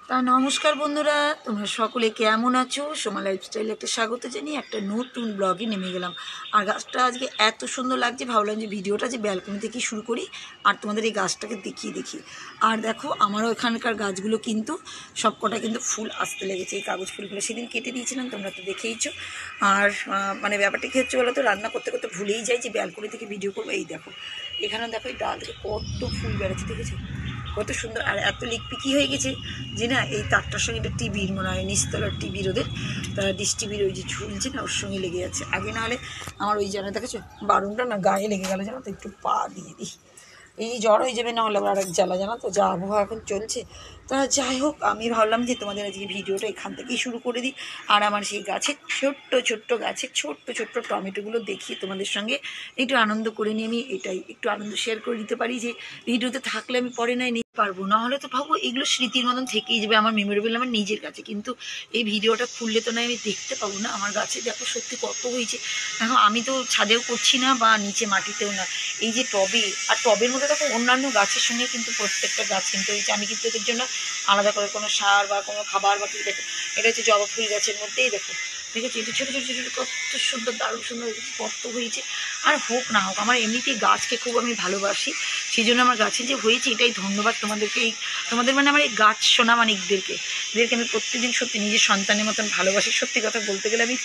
তা নমস্কার বন্ধুরা, তোমরা সকলে কেমন আছো? সোমা লাইফস্টাইলে একটা স্বাগত জানিয়ে একটা নতুন ব্লগে নেমে গেলাম। আর গাছটা আজকে এত সুন্দর লাগছে, ভাবলাম যে ভিডিওটা যে ব্যালকনি থেকেই শুরু করি আর তোমাদের এই গাছটাকে দেখি। আর দেখো, আমারও এখানকার গাছগুলো কিন্তু সবকটা কিন্তু ফুল আসতে লেগেছে। এই কাগজ ফুলগুলো সেদিন কেটে দিয়েছিলাম, তোমরা তো দেখেইছো। আর মানে ব্যাপারটা কী হচ্ছে বলো তো, রান্না করতে করতে ভুলেই যাই যে ব্যালকনি থেকে ভিডিও করবো। এই দেখো, এখানে দেখো এই ডাল থেকে কত ফুল বেড়াচ্ছে, দেখেছো কত সুন্দর। আর এত লিকপিকি হয়ে গেছে যে না, এই তারটার সঙ্গে একটা টিভির মনে হয় নিচতলার টিভির, ওদের তারা ডিশ টিভির ওই যে ঝুলছে না, ওর সঙ্গে লেগে যাচ্ছে। আগে না হলে আমার ওই জানা দেখেছো বারুনটা না গায়ে লেগে গেল, জানো তো, একটু পা দিয়ে দিই, এই জ্বর হয়ে যাবে, না হলে আবার আরেক জ্বালা, জানো তো, যা আবহাওয়া এখন চলছে। তা যাই হোক, আমি ভাবলাম যে তোমাদের আজকে ভিডিওটা এখান থেকেই শুরু করে দিই। আর আমার সেই গাছের ছোট্ট গাছের ছোট্ট টমেটোগুলো দেখিয়ে তোমাদের সঙ্গে একটু আনন্দ করে নিয়ে আমি এটাই একটু আনন্দ শেয়ার করে দিতে পারি, যে ভিডিওতে থাকলে আমি পরে নয় নিতে পারবো, নাহলে তো ভাবো এগুলো স্মৃতির মতন থেকেই যাবে, আমার মেমোরেবল আমার নিজের কাছে। কিন্তু এই ভিডিওটা খুললে তো নয় আমি দেখতে পাবো না। আমার গাছে দেখো সত্যি কত হয়েছে। দেখো, আমি তো ছাদেও করছি না বা নিচে মাটিতেও না, এই যে টবে, আর টবের মধ্যে দেখো অন্যান্য গাছের সঙ্গে কিন্তু প্রত্যেকটা গাছ কিন্তু হয়েছে। আমি কিন্তু এদের জন্য আলাদা করে কোনো সার বা কোনো খাবার বা কিছু, দেখো এটা হচ্ছে জবা ফুল গাছের মধ্যেই দেখো, দেখেছি এটা ছোটো কত সুন্দর, দারুণ সুন্দর হয়েছে, কত হয়েছে। আর হোক না হোক, আমার এমনিতেই গাছকে খুব আমি ভালোবাসি, সেই জন্য আমার গাছে যে হয়েছে এটাই ধন্যবাদ তোমাদেরকে, এই তোমাদের মানে আমার এই গাছ সোনামানিকদেরকে, এদেরকে আমি প্রত্যেকদিন সত্যি নিজের সন্তানের মতন ভালোবাসি। সত্যি কথা বলতে গেলে আমি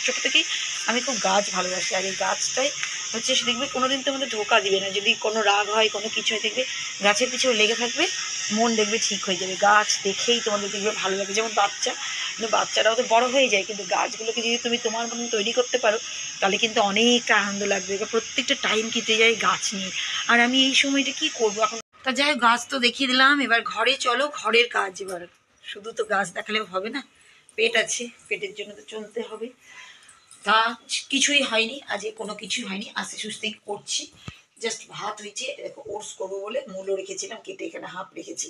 ছোটো থেকেই আমি খুব গাছ ভালোবাসি। আর এই গাছটাই হচ্ছে, সে দেখবে কোনোদিন তোমাদের ধোকা দিবে না, যদি কোনো রাগ হয় কোনো কিছু হয়, দেখবে গাছের পিছনে লেগে থাকবে, মন দেখবে ঠিক হয়ে যাবে। গাছ দেখেই তোমাদের দেখবে ভালো লাগে। যেমন বাচ্চারাও তো বড় হয়ে যায়, কিন্তু গাছগুলোকে যদি তুমি তোমার মতন তৈরি করতে পারো, তাহলে কিন্তু অনেকটা আনন্দ লাগবে। প্রত্যেকটা টাইম কেটে যায় গাছ নিয়ে। আর আমি এই সময়টা কি করবো এখন, তা যাই হোক, গাছ তো দেখিয়ে দিলাম, এবার ঘরে চলো, ঘরের কাজ। এবার শুধু তো গাছ দেখালেও হবে না, পেট আছে, পেটের জন্য তো চলতে হবে। তা কিছুই হয়নি আজকে, কোনো কিছুই হয়নি, আস্তে সুস্থেই করছি। জাস্ট ভাত হয়েছে, দেখো ওটস করবো বলে মূলো রেখেছিলাম কেটে, এখানে হাফ রেখেছি।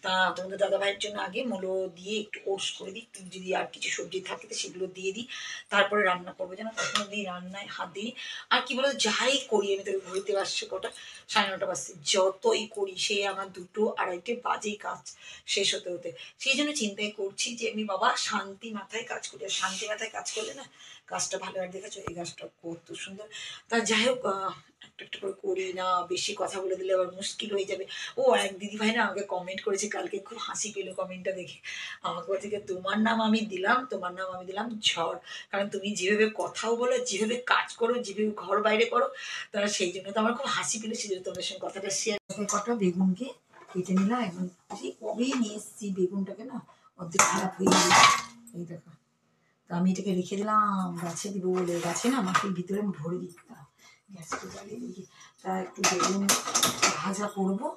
তা তোমাদের দাদা ভাইয়ের জন্য আগে মূলো দিয়ে একটু ওটস করে দিই, যদি আর কিছু সবজি থাকে তো সেগুলো দিয়ে দিই, তারপরে রান্না করবো, যেন তখন দিই রান্নায় হাত দিই। আর কি বলতো, যাই করি আমি, তোকে ঘুরতে আসছে কটা, 9:30 বাজছে, যতই করি সে আমার 2, 2:30 বাজেই কাজ শেষ হতে। সেই জন্য চিন্তাই করছি যে আমি বাবা শান্তি মাথায় কাজ করি, আর শান্তি মাথায় কাজ করলে না গাছটা ভালো। আর দেখেছো এই গাছটা কত সুন্দর। তা যাই হোক, একটা করে করি না, বেশি কথা বলে দিলে আবার মুশকিল হয়ে যাবে। ও এক দিদি ভাই না আমাকে কমেন্ট করেছে কালকে, খুব হাসি পেলো কমেন্টটা দেখে। আমাকে বলছে যে তোমার নাম আমি দিলাম ঝড়, কারণ তুমি যেভাবে কথাও বলো, যেভাবে কাজ করো, যেভাবে ঘর বাইরে করো, তারা সেই জন্য তো আমার খুব হাসি পেলো, সেই জন্য তোমাদের সঙ্গে কথাটা শেয়ার। কটা বেগুনকে কেটে নিলাম, এখন সেই কবেই নিয়ে এসেছি বেগুনটাকে, না অর্ধেক খারাপ হয়ে গেছে, এই দেখো। তা আমি এটাকে রেখে দিলাম গাছে দিব বলে, গাছে না মাটির ভিতরে ভরে দিতাম, গ্যাসটা জ্বালিয়ে দিই। তা একটু বেগুন ভাজা করবো,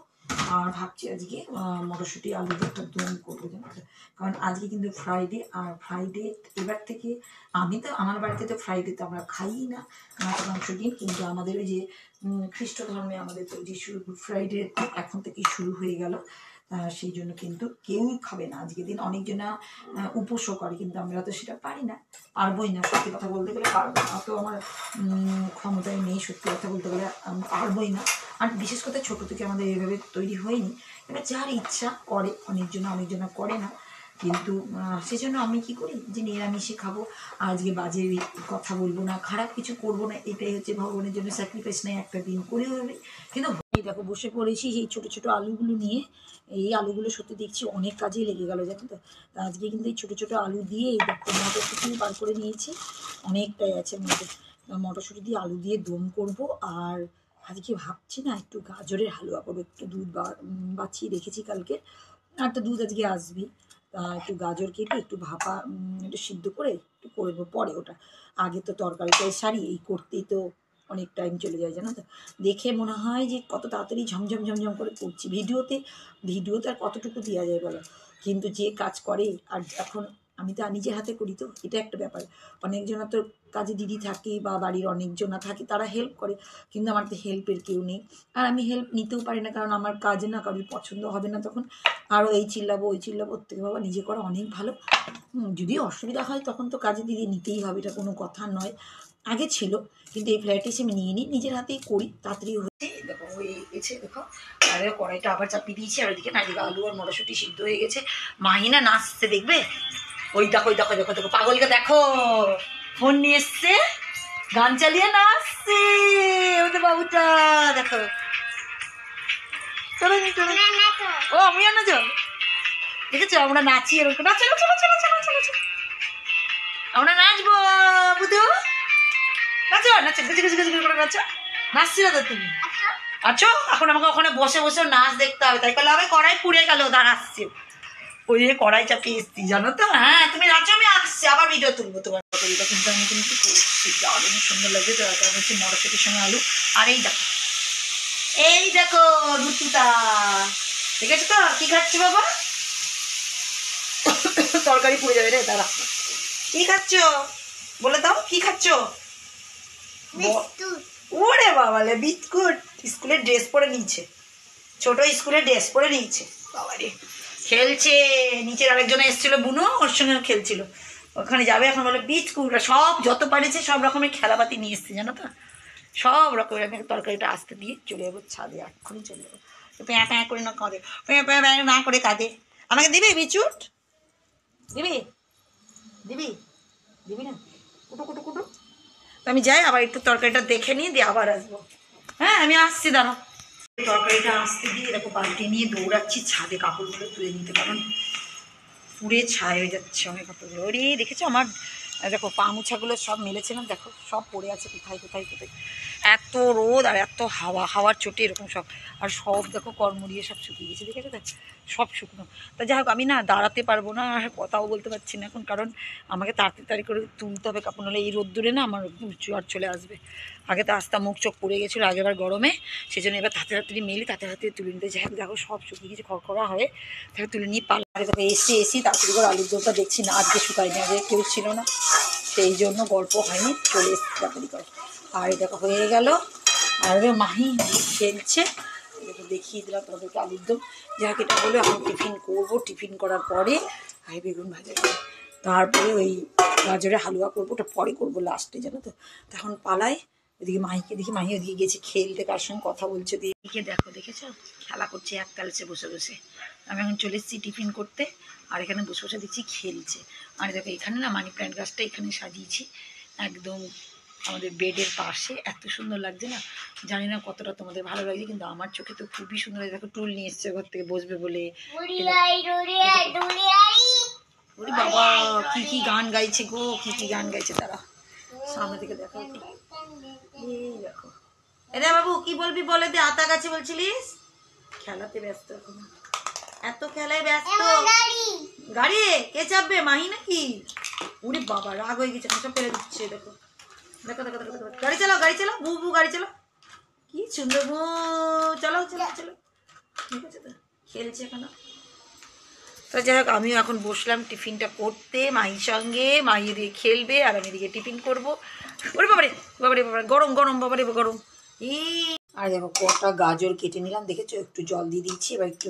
আর ভাবছি আজকে মটরশুঁটি আলু দিয়ে একটা দম করবো, জানো তো। কারণ আজকে কিন্তু ফ্রাইডে, আর ফ্রাইডে এবার থেকে আমি তো, আমার বাড়িতে তো ফ্রাইডে তো আমরা খাই না মাংস দিন, কিন্তু আমাদের ওই যে খ্রিস্ট ধর্মে আমাদের তো যে গুড ফ্রাইডে এখন থেকেই শুরু হয়ে গেল, সেই জন্য কিন্তু কেউই খাবে না আজকের দিন। অনেকজনা উপোসও করে, কিন্তু আমরা তো সেটা পারি না, পারবোই না, সত্যি কথা বলতে গেলে পারবো না, অত আমার ক্ষমতায় নেই, সত্যি কথা বলতে গেলে আমি পারবোই না। আর বিশেষ করে ছোটো থেকে আমাদের এইভাবে তৈরি হয়নি। এবার যার ইচ্ছা করে, অনেকজনা করে না, কিন্তু সেজন্য আমি কি করি যে নিরামিষে খাবো, আজকে বাজে কথা বলবো না, খারাপ কিছু করবো না, এটাই হচ্ছে ভগবানের জন্য স্যাক্রিফাইস নেই, একটা দিন করে হবে। কিন্তু দেখো বসে পড়েছি এই ছোটো আলুগুলো নিয়ে, এই আলুগুলো সত্যি দেখছি অনেক কাজেই লেগে গেলো, জানো তো। আজকে কিন্তু এই ছোটো আলু দিয়ে, এই দেখো মটরশুঁটি বার করে নিয়েছি, অনেকটাই আছে মধ্যে, মটরশুঁটি দিয়ে আলু দিয়ে দম করব। আর আজকে ভাবছি না একটু গাজরের হালুয়া করবো, একটু দুধ বাছিয়ে রেখেছি কালকে, আর তো দুধ আজকে আসবি, তা একটু গাজর কেটে একটু একটু সিদ্ধ করে একটু করবো পরে ওটা। আগে তো তরকারিটাই সারি, এই করতেই তো অনেক টাইম চলে যায়, জানো তো। দেখে মনে হয় যে কত তাড়াতাড়ি ঝমঝম করে করছি, ভিডিওতে আর কতটুকু দেওয়া যায় বলো। কিন্তু যে কাজ করে, আর এখন আমি তো নিজের হাতে করি, তো এটা একটা ব্যাপার। অনেকজনা তো কাজে দিদি থাকে বা বাড়ির অনেকজনা থাকে, তারা হেল্প করে, কিন্তু আমার তো হেল্পের কেউ নেই, আর আমি হেল্প নিতেও পারি না, কারণ আমার কাজ না কারোর পছন্দ হবে না তখন, আরও এই চিল্লাবো ওই চিল্লাবো, ওর থেকে বাবা নিজে করা অনেক ভালো। যদি অসুবিধা হয় তখন তো কাজে দিদি নিতেই হবে, এটা কোনো কথা নয়। আগে ছিল, কিন্তু এই ফ্ল্যাটে এসে আমি নিয়ে নিই, নিজের হাতেই করি, তাড়াতাড়ি হচ্ছে। দেখো হয়ে গেছে দেখো। আর কড়াইটা আবার চাপিয়ে দিয়েছি, আর ওইদিকে না এদিকে আলু আর মটরশুঁটি সিদ্ধ হয়ে গেছে। মাহিনা নাচছে দেখবে, ওই দেখো ওই দেখো দেখো দেখো পাগলকে দেখো, ফোন নিয়ে এসছে, গান চালিয়ে নাচছে ওদের বাবুটা দেখো। ও আমিও না যাও, দেখেছো আমরা নাচি এরকম, নাচো নাচো নাচো নাচো নাচো নাচো, আমরা নাচবো বুধু, নাচো নাচো গেছে গেছে গেছে করে নাচো, নাচছি না তো তুমি আছো। এখন আমাকে ওখানে বসে বসে নাচ দেখতে হবে, তাই করলে হবে কড়াই পুড়ে গেল, দাঁড়াচ্ছি ওই যে কড়াই চাপিয়ে এসছি জানো তো। হ্যাঁ তুমি নাচো, আমি আসছি আবার ভিডিও তুলবো তোমার পটলটা, কিন্তু আমি কিন্তু করছি দারুণ সুন্দর লাগছে। তো কারণ হচ্ছে মটরশুটির সঙ্গে আলু। আর এই দেখো রুটুটা, ঠিক আছে তো? কি খাচ্ছি বাবা? তরকারি পুড়ে যাবে রে, দাঁড়া। কি খাচ্ছ বলে দাও, কি খাচ্ছ? ওরে বাবালে বিস্কুট, স্কুলের ড্রেস পরে নিয়েছে, ছোট স্কুলের ড্রেস পরে নিয়েছে বাবারে, খেলছে। নিচের আরেকজন এসেছিল বুনো, ওর সঙ্গে খেলছিল, ওখানে যাবে এখন, বলে বিস্কুট সব যত পারেছে সব রকমের খেলাপাতি নিয়ে এসছে জানো তো, সব রকমের। আমি তরকারিটা আসতে দিয়ে চলে যাবো ছাদে, এক্ষুনি চলে যাবো। প্যাঁ প্যাঁ করে না কাঁদে, প্যাঁ প্যাঁ প্যাঁ না করে কাঁদে। আমাকে দিবি বিচুট? দিবি দিবি দিবি না? কুটু কুটু কুটু। তো আমি যাই, আবার একটু তরকারিটা দেখে নিয়ে দিয়ে আবার আসবো। হ্যাঁ আমি আসছি, দাঁড়াও। তরকারিটা আসতে দিয়ে দেখো বালতি নিয়ে দৌড়াচ্ছি ছাদে কাপড়গুলো তুলে নিতে, কারণ পুড়ে ছাই হয়ে যাচ্ছে অনেক কাপড়গুলো। ওরে দেখেছো আমার দেখো পা মোছাগুলো সব মেলেছিলাম, দেখো সব পড়ে আছে কোথায় কোথায় কোথায়, এত রোদ আর এত হাওয়া, হাওয়ার চোটে এরকম সব। আর সব দেখো কর্মরিয়ে সব শুকিয়ে গেছে, দেখেছো দেখ সব শুকনো। তা যাই হোক আমি না দাঁড়াতে পারবো না, আর কথাও বলতে পারছি না এখন, কারণ আমাকে তাড়াতাড়ি করে তুলতে হবে কাপড়, নাহলে এই রোদ্দুরে না আমার জ্বর চলে আসবে। আগে তো আস্তা মুখ চোখ পড়ে গেছিলো আগেবার গরমে, সেই জন্য এবার তাড়াতাড়ি মেলি তাড়াতাড়ি তুলে নিতে। যাই হোক দেখো সব শুকিয়ে গেছে, খড়খড়া হয়ে তাকে তুলে নিয়ে পাল্লারে দেখো এসি তাড়াতাড়ি করে আলুর দোলটা দেখছি না, আজকে শুকায়নি, আগে কেউ ছিল না সেই জন্য গল্প হয়নি, চলে এসছি তাড়াতাড়ি করে। আর দেখো হয়ে গেল, আর মাহি খেলছে, দেখিয়ে দিলাম তোমাদেরকে আলুর দম। যাই হোক এটা হলো, এখন টিফিন করবো, টিফিন করার পরে আর বেগুন ভাজা করবো, তারপরে ওই গাজরে হালুয়া করবো, ওটা পরে করবো লাস্টে জানো তো। তখন পালাই ওদিকে মাহিকে দেখি, মাহি ওদিকে গেছে খেলতে, কার সঙ্গে কথা বলছে, দিকে দেখো দেখেছো খেলা করছে এক তালছে বসে বসে। আমি এখন চলে এসেছি টিফিন করতে, আর এখানে বসে বসে দেখছি খেলছে। আর দেখো এখানে না মানি প্ল্যান্ট গাছটা এখানে সাজিয়েছি একদম আমাদের বেডের পাশে, এত সুন্দর লাগছে না, জানি না কতটা তোমাদের ভালো লাগছে, কিন্তু আমার চোখে তো খুবই সুন্দর লাগছে। দেখো টুল নিয়ে এসছে ঘর থেকে বসবে বলে। বাবা কি কি গান গাইছে গো, কি কি গান গাইছে তারা, সামনে থেকে দেখো। এই দেখো এরা বাবু কি বলবি বলে দে, আতা গাছে বলছিলিস, খেলাতে ব্যস্ত এখন, এত খেলায় ব্যস্ত। গাড়ি কে চাপবে, মাহি নাকি? উনি বাবা রাগ হয়ে গেছে, সব ফেলে দিচ্ছে। দেখো দেখো দেখো দেখো দেখো, গাড়ি চালাও গাড়ি চালাও, বু বু গাড়ি চালাও, কি সুন্দর বু, চালাও চালাও চালাও, ঠিক আছে তো খেলছে এখানে। তো যাই হোক আমিও এখন বসলাম টিফিনটা করতে মাহির সঙ্গে, মাহি এদিকে খেলবে আর আমি এদিকে টিফিন করবো। ওরে বাবারে বাবারে বাবারে গরম গরম, বাবারে গরম। আর দেখো কটা গাজর কেটে নিলাম, দেখেছো একটু জল দিয়ে দিচ্ছি, এবার একটু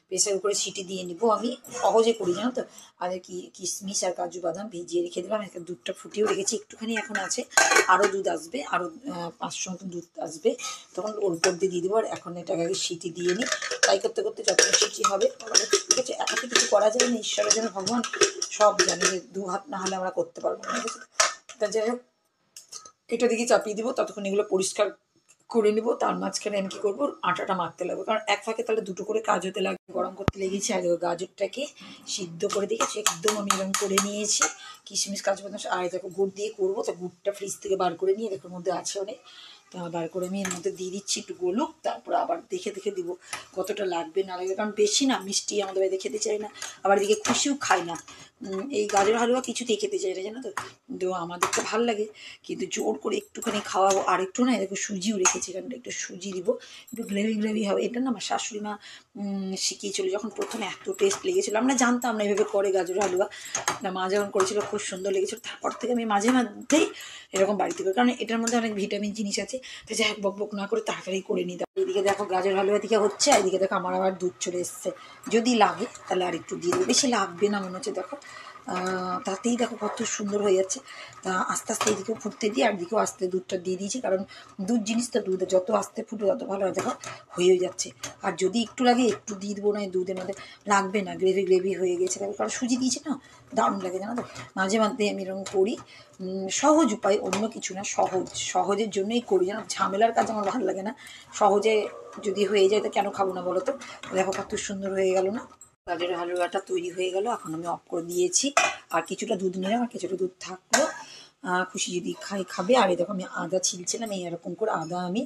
প্রেসার করে সিটি দিয়ে নিবো, আমি সহজে করি জানো তো। আর কি কিশমিশ আর কাজু বাদাম ভিজিয়ে রেখে দিলাম, একটা দুধটা ফুটিয়েও রেখেছি, একটুখানি এখন আছে, আরও দুধ আসবে, আরও 500 মতন দুধ আসবে, তখন ওর উপর দিয়ে দেবো। আর এখন এটাকে আগে সিটি দিয়ে নিই, তাই করতে করতে যতটা সিটি হবে, ঠিক আছে একাতে কিছু করা যায় না, ঈশ্বরের জন্য ভগবান সব জানে, যে 2 হাত না হলে আমরা করতে পারবো না, ঠিক আছে। তা যাই হোক এটা দিকে চাপিয়ে দিব, ততক্ষণ এগুলো পরিষ্কার করে নিব। তার মাঝখানে আমি কী করবো, আটাটা মাখতে লাগবো, কারণ এক ফাঁকে তাহলে দুটো করে কাজ হতে লাগবে। গরম করতে লেগেছি, আর গাজরটাকে সিদ্ধ করে দিয়েছি একদম, আমি এরকম করে নিয়েছি, কিশমিশ কাজু বাদাম। আর দেখো গুড় দিয়ে করবো, তো গুড়টা ফ্রিজ থেকে বার করে নিয়ে দেখোর মধ্যে আছে অনেক, তা বার করে আমি এর মধ্যে দিয়ে দিচ্ছি, একটু গলুক, তারপর আবার দেখে দেখে দিব কতটা লাগবে না লাগবে, কারণ বেশি না মিষ্টি আমাদের বাড়িতে খেতে চাই না, আবার এদিকে খুশিও খায় না এই গাজর হালুয়া, কিছুতেই খেতে চাই না জানো তো। তো আমাদের তো ভালো লাগে, কিন্তু জোর করে একটুখানি খাওয়াবো। আর একটু না দেখো সুজিও রেখেছি, এখানটা একটু সুজি দিব, একটু গ্রেভি গ্রেভি হবে। এটা না আমার শাশুড়ি মা শিখিয়েছিল, যখন প্রথমে এত টেস্ট লেগেছিলো, আমরা জানতাম না এভাবে করে গাজর হালুয়া, না মা যখন করেছিল খুব সুন্দর লেগেছিলো, তারপর থেকে আমি মাঝে মধ্যেই এরকম বাড়িতে করি, কারণ এটার মধ্যে অনেক ভিটামিন জিনিস আছে। তো যাই হোক বক বক না করে তাড়াতাড়ি করে নিই। এদিকে দেখো গাজর হালুয়া দিকে হচ্ছে, এদিকে দেখো আমার আবার দুধ চলে এসছে, যদি লাগে তাহলে আর একটু দিয়ে দেবো, বেশি লাগবে না মনে হচ্ছে। দেখো তাতেই দেখো কত সুন্দর হয়ে যাচ্ছে। তা আস্তে আস্তে এদিকেও ফুটতে দিই আর এদিকেও আস্তে দুধটা দিয়ে দিয়েছি, কারণ দুধ জিনিসটা দুধ যত আস্তে ফুটে তত ভালো হয়। দেখো হয়ে যাচ্ছে, আর যদি একটু লাগে একটু দিয়ে দেবো, না দুধের মধ্যে লাগবে না, গ্রেভি গ্রেভি হয়ে গেছে। তারপর কারণ সুজি দিয়েছে না, দারুণ লাগে জানো তো। মাঝে মাঝে আমি এরকম করি, সহজ উপায়, অন্য কিছু না, সহজের জন্যই করি জানো। ঝামেলার কাজ আমার ভালো লাগে না, সহজে যদি হয়ে যায় তো কেন খাবো না বলো তো। দেখো কত সুন্দর হয়ে গেল না, গাজরের হালুয়াটা তৈরি হয়ে গেল। এখন আমি অফ করে দিয়েছি, আর কিছুটা দুধ নিলাম, আর কিছুটা দুধ থাকলো, খুশি যদি খাবে। আর এই দেখো আমি আদা ছিলছিলাম, এই এরকম করে আদা আমি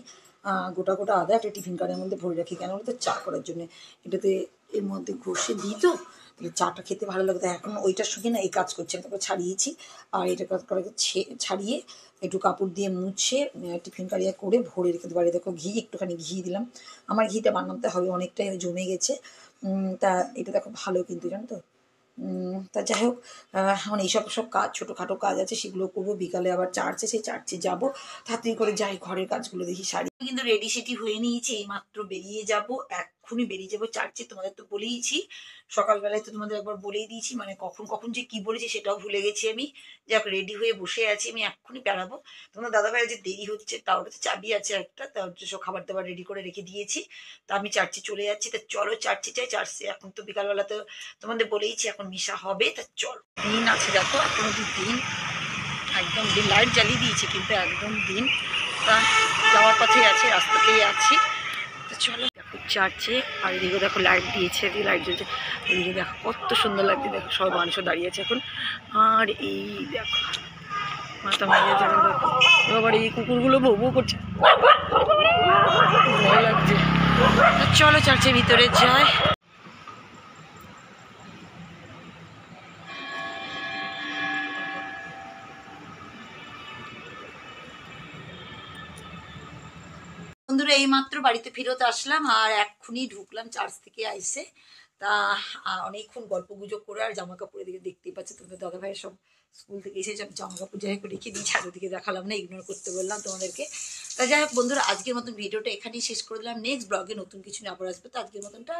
গোটা গোটা আদা একটা টিফিন কার্ডের মধ্যে ভরে রাখি, কেন বলতো চা করার জন্য। এটাতে এর মধ্যে ঘষে দিই তো, তাহলে চাটা খেতে ভালো লাগতো। এখন ওইটার সঙ্গে না এই কাজ করছি, আমি তারপর ছাড়িয়েছি, আর এটা কাজ করে ছাড়িয়ে একটু কাপড় দিয়ে মুছে টিফিন কারিয়া করে ভরে রেখে দেবো। আর দেখো ঘি, একটুখানি ঘি দিলাম, আমার ঘিটা বানাতে হবে, অনেকটাই জমে গেছে। তা এটা দেখো ভালো কিন্তু জানো তো। তা যাই হোক, এখন এইসব সব কাজ, ছোটোখাটো কাজ আছে, সেগুলো করবো। বিকালে আবার চার্চে, সেই চার্চে যাবো, তাড়াতাড়ি করে যাই, ঘরের কাজগুলো দেখি সারি। কিন্তু রেডি সেটি হয়ে নিয়েছি, এই মাত্র বেরিয়ে যাব, এক্ষুনি বেরিয়ে যাবো চার্চে। তোমাদের তো বলেইছি সকালবেলায়, তো তোমাদের একবার বলেই দিয়েছি, মানে কখন কখন যে কি বলেছি সেটাও ভুলে গেছি আমি। যাক, রেডি হয়ে বসে আছি, আমি এক্ষুনি বেড়াবো। তোমার দাদাভাইয়ের যে দেরি হচ্ছে, তাও তো চাবি আছে একটা, তা হচ্ছে সব খাবার দাবার রেডি করে রেখে দিয়েছি। তা আমি চার্চে চলে যাচ্ছি, তা চলো চার্চে যাই। চার্চে এখন তো বিকালবেলা তো তোমাদের বলেইছি এখন মিশা হবে, তা চলো। দিন আছে দেখো, এখনো দিন, একদম দিন, লাইট জ্বালিয়ে দিয়েছি কিন্তু একদম দিন। তা যাওয়ার পথে আছে, রাস্তাতেই আছি, তো চলো। দেখো চার্চে, আর এদিকে দেখো লাইট দিয়েছে, এদিকে লাইট জ্বলছে, এদিকে দেখো কত সুন্দর লাগছে। দেখো সব মানুষও দাঁড়িয়ে আছে এখন, আর এই দেখো মাথা মারিয়ে যাবে। দেখো আবার এই কুকুরগুলো বউ বউ করছে, ভয় লাগছে। চলো চার্চের ভিতরে যাই। বন্ধুরা এইমাত্র বাড়িতে ফেরত আসলাম, আর এক্ষুনি ঢুকলাম চার্চ থেকে আইসে। তা অনেকক্ষণ গল্প গুজব করে, আর জামা কাপড় এদিকে দেখতেই পাচ্ছে তোমাদের দাদা ভাইয়ের সব স্কুল থেকে এসে জামা কাপড় যাই হোক রেখে দিয়েছি, আর ওদিকে দেখালাম না, ইগনোর করতে বললাম তোমাদেরকে। তা যাই হোক বন্ধুরা, আজকের মতন ভিডিওটা এখানেই শেষ করে দিলাম। নেক্সট ব্লগে নতুন কিছু নিয়ে আবার আসবে, তো আজকের মতনটা